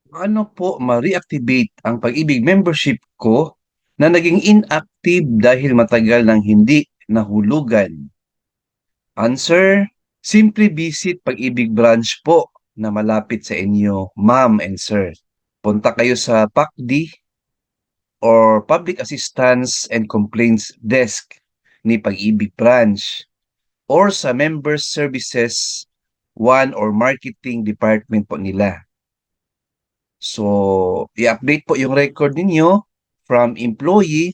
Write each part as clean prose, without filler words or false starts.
Paano po ma-reactivate ang Pag-ibig membership ko na naging inactive dahil matagal nang hindi nahulugan? Answer, simply visit Pag-ibig branch po na malapit sa inyo, ma'am and sir. Punta kayo sa PACD or Public Assistance and Complaints Desk ni Pag-ibig branch or sa Member Services 1 or Marketing Department po nila. So, i-update po yung record ninyo from employee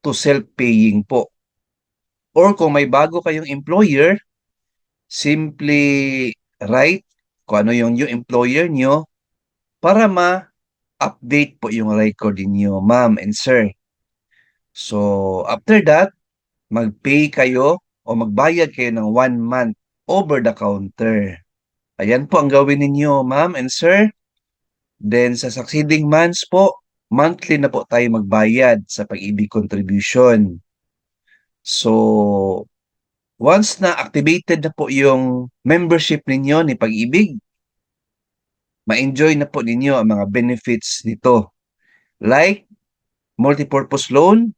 to self-paying po. Or kung may bago kayong employer, simply write kung ano yung new employer nyo para ma-update po yung record ninyo, ma'am and sir. So, after that, mag-pay kayo o magbayad kayo ng 1 month over the counter. Ayan po ang gawin ninyo, ma'am and sir. Then sa succeeding months po, monthly na po tayo magbayad sa Pag-ibig contribution. So, once na activated na po yung membership ninyo ni Pag-ibig, ma-enjoy na po ninyo ang mga benefits nito. Like multipurpose loan,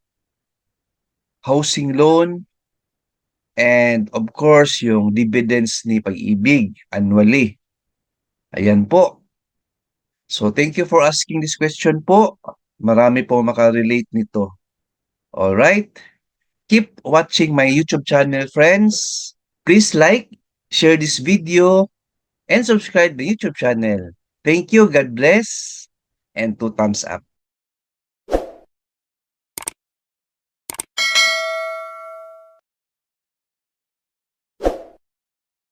housing loan, and of course, yung dividends ni Pag-ibig annually. Ayan po. So, thank you for asking this question po. Marami po makarelate nito. Alright? Keep watching my YouTube channel, friends. Please like, share this video, and subscribe the YouTube channel. Thank you, God bless, and 2 thumbs up.